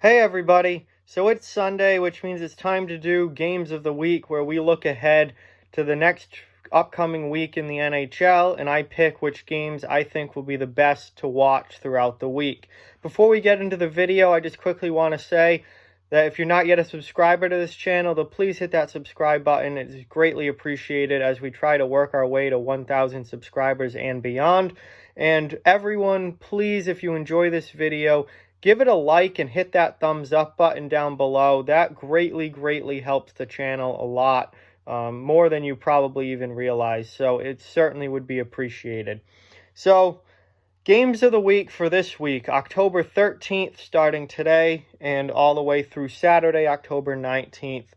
Hey everybody! So it's Sunday, which means it's time to do Games of the Week, where we look ahead to the next upcoming week in the NHL, and I pick which games I think will be the best to watch throughout the week. Before we get into the video, I just quickly want to say that if you're not yet a subscriber to this channel, then please hit that subscribe button. It's greatly appreciated as we try to work our way to 1,000 subscribers and beyond. And everyone, please, if you enjoy this video, give it a like and hit that thumbs up button down below. That greatly helps the channel a lot, more than you probably even realize. So it certainly would be appreciated. So, games of the week for this week, October 13th starting today and all the way through Saturday, October 19th.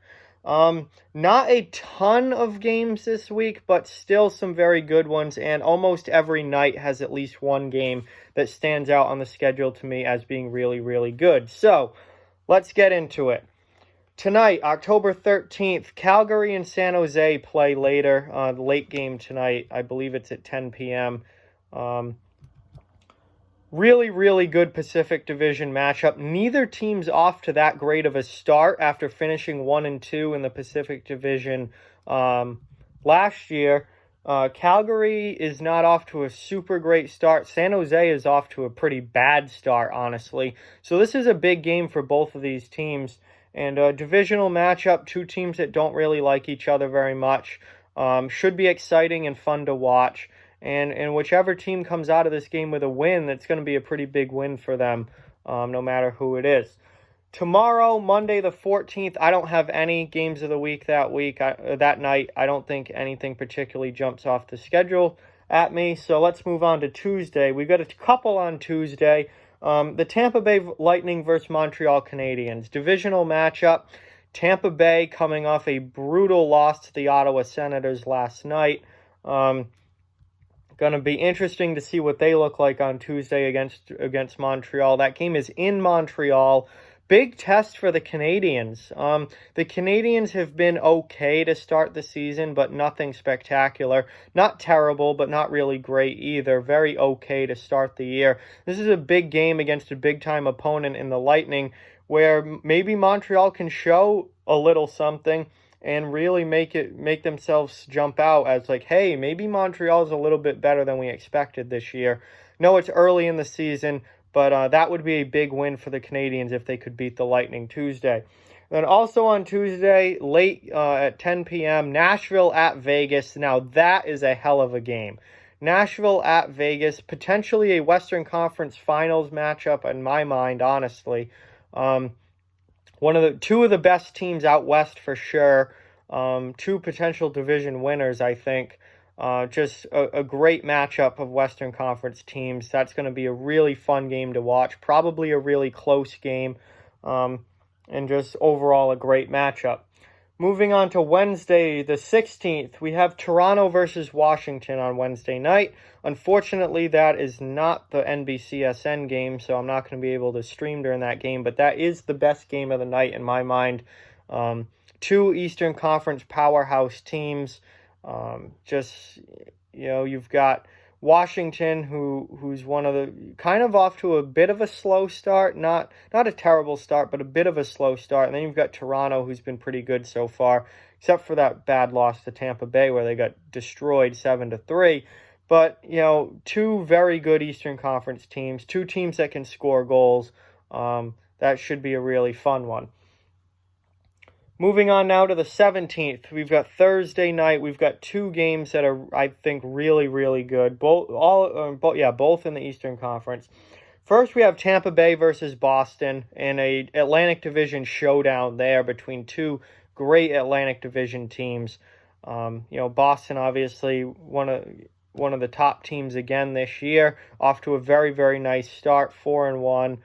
Not a ton of games this week, but still some very good ones, and almost every night has at least one game that stands out on the schedule to me as being really good. So, let's get into it. Tonight, October 13th, Calgary and San Jose play later, the late game tonight. I believe it's at 10 p.m. Really good Pacific Division matchup. Neither team's off to that great of a start after finishing 1-2 in the Pacific Division last year. Calgary is not off to a super great start. San Jose is off to a pretty bad start, honestly. So this is a big game for both of these teams. And a divisional matchup, two teams that don't really like each other very much. Should be exciting and fun to watch. And whichever team comes out of this game with a win, that's going to be a pretty big win for them, no matter who it is. Tomorrow, Monday the 14th, I don't have any games of the week that night. I don't think anything particularly jumps off the schedule at me. So let's move on to Tuesday. We've got a couple on Tuesday. The Tampa Bay Lightning versus Montreal Canadiens. Divisional matchup. Tampa Bay coming off a brutal loss to the Ottawa Senators last night. Going to be interesting to see what they look like on Tuesday against Montreal. That game is in Montreal. Big test for the Canadiens. The Canadiens have been okay to start the season, but nothing spectacular. Not terrible, but not really great either. Very okay to start the year. This is a big game against a big-time opponent in the Lightning, where maybe Montreal can show a little something and really make themselves jump out as like, hey, maybe Montreal is a little bit better than we expected this year. No, it's early in the season, but that would be a big win for the Canadiens if they could beat the Lightning Tuesday. Then also on Tuesday, late at 10 p.m., Nashville at Vegas. Now that is a hell of a game. Nashville at Vegas, potentially a Western Conference Finals matchup in my mind, honestly. Two of the best teams out west for sure. Two potential division winners, I think. Just a great matchup of Western Conference teams. That's going to be a really fun game to watch. Probably a really close game. And just overall a great matchup. Moving on to Wednesday, the 16th, we have Toronto versus Washington on Wednesday night. Unfortunately, that is not the NBCSN game, so I'm not going to be able to stream during that game, but that is the best game of the night in my mind. Two Eastern Conference powerhouse teams. You've got Washington, who's one of the kind of off to a bit of a slow start, not a terrible start, but a bit of a slow start. And then you've got Toronto, who's been pretty good so far, except for that bad loss to Tampa Bay where they got destroyed 7-3. But two very good Eastern Conference teams, two teams that can score goals. That should be a really fun one. Moving on now to the 17th, we've got Thursday night. We've got two games that are, I think, really good. Both in the Eastern Conference. First, we have Tampa Bay versus Boston in a Atlantic Division showdown there between two great Atlantic Division teams. Boston obviously one of the top teams again this year, off to a very nice start, 4-1.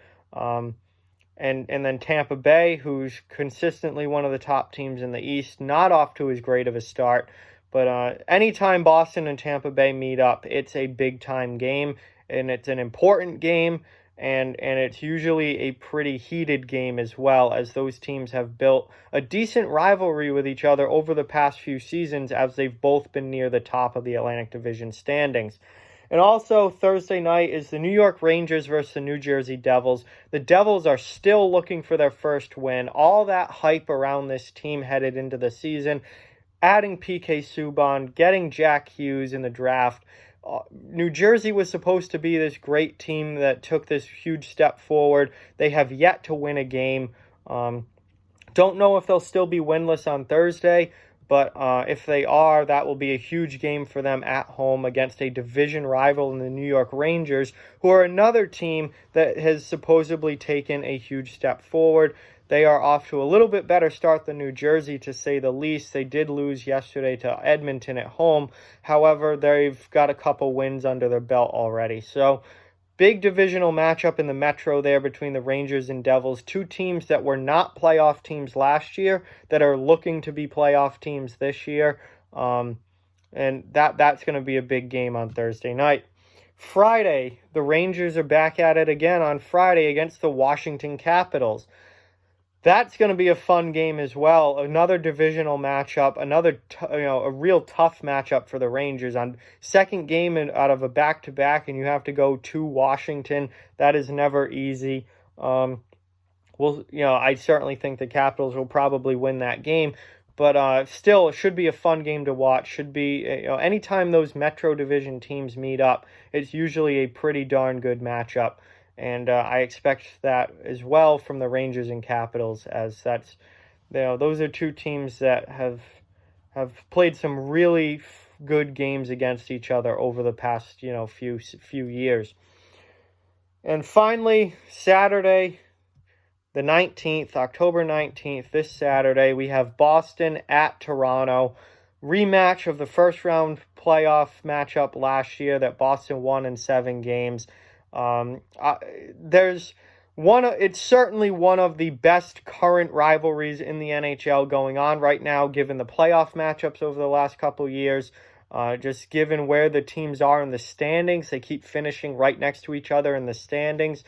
And then Tampa Bay, who's consistently one of the top teams in the East, not off to as great of a start. But anytime Boston and Tampa Bay meet up, it's a big-time game, and it's an important game, and it's usually a pretty heated game as well, as those teams have built a decent rivalry with each other over the past few seasons, as they've both been near the top of the Atlantic Division standings. And also Thursday night is the New York Rangers versus the New Jersey Devils. The Devils are still looking for their first win. All that hype around this team headed into the season, adding PK Subban, getting Jack Hughes in the draft. New Jersey was supposed to be this great team that took this huge step forward. They have yet to win a game. Don't know if they'll still be winless on Thursday, but if they are, that will be a huge game for them at home against a division rival in the New York Rangers, who are another team that has supposedly taken a huge step forward. They are off to a little bit better start than New Jersey, to say the least. They did lose yesterday to Edmonton at home. However, they've got a couple wins under their belt already. So, big divisional matchup in the Metro there between the Rangers and Devils. Two teams that were not playoff teams last year that are looking to be playoff teams this year. And that's going to be a big game on Thursday night. Friday, the Rangers are back at it again on Friday against the Washington Capitals. That's going to be a fun game as well. Another divisional matchup, a real tough matchup for the Rangers on second game out of a back-to-back, and you have to go to Washington. That is never easy. I certainly think the Capitals will probably win that game, but still, it should be a fun game to watch. Should be, anytime those Metro Division teams meet up, it's usually a pretty darn good matchup. And I expect that as well from the Rangers and Capitals, as that's, those are two teams that have played some really good games against each other over the past, few years. And finally, Saturday, the 19th, October 19th, this Saturday, we have Boston at Toronto. Rematch of the first round playoff matchup last year that Boston won in 7 games. It's certainly one of the best current rivalries in the NHL going on right now, given the playoff matchups over the last couple of years. Just given where the teams are in the standings, they keep finishing right next to each other in the standings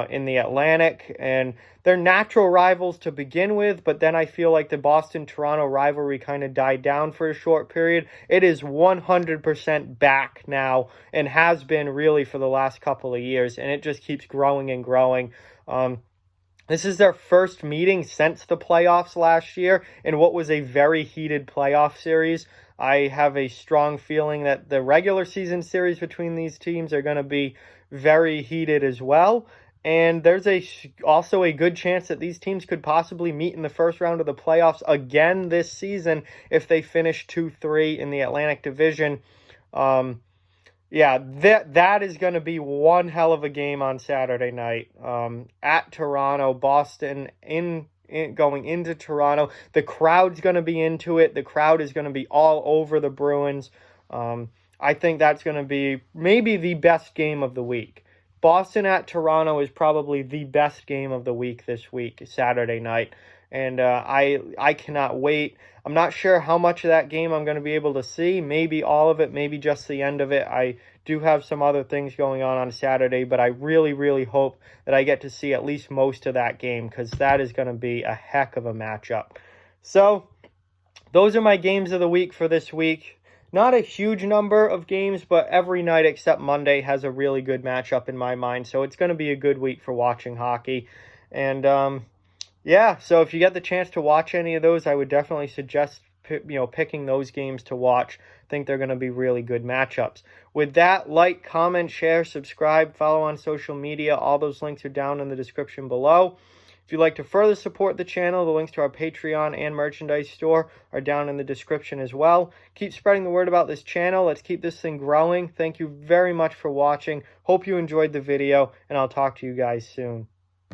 in the Atlantic, and they're natural rivals to begin with, but then I feel like the Boston-Toronto rivalry kind of died down for a short period. It is 100% back now, and has been really for the last couple of years, and it just keeps growing and growing. This is their first meeting since the playoffs last year, in what was a very heated playoff series. I have a strong feeling that the regular season series between these teams are going to be very heated as well. And there's also a good chance that these teams could possibly meet in the first round of the playoffs again this season if they finish 2-3 in the Atlantic Division. That is going to be one hell of a game on Saturday night. At Toronto, Boston going into Toronto. The crowd's going to be into it. The crowd is going to be all over the Bruins. I think that's going to be maybe the best game of the week. Boston at Toronto is probably the best game of the week this week, Saturday night. And I cannot wait. I'm not sure how much of that game I'm going to be able to see. Maybe all of it, maybe just the end of it. I do have some other things going on Saturday, but I really, really hope that I get to see at least most of that game, because that is going to be a heck of a matchup. So, those are my games of the week for this week. Not a huge number of games, but every night except Monday has a really good matchup in my mind. So it's going to be a good week for watching hockey. And so if you get the chance to watch any of those, I would definitely suggest picking those games to watch. I think they're going to be really good matchups. With that, like, comment, share, subscribe, follow on social media. All those links are down in the description below. If you'd like to further support the channel, the links to our Patreon and merchandise store are down in the description as well. Keep spreading the word about this channel. Let's keep this thing growing. Thank you very much for watching. Hope you enjoyed the video, and I'll talk to you guys soon.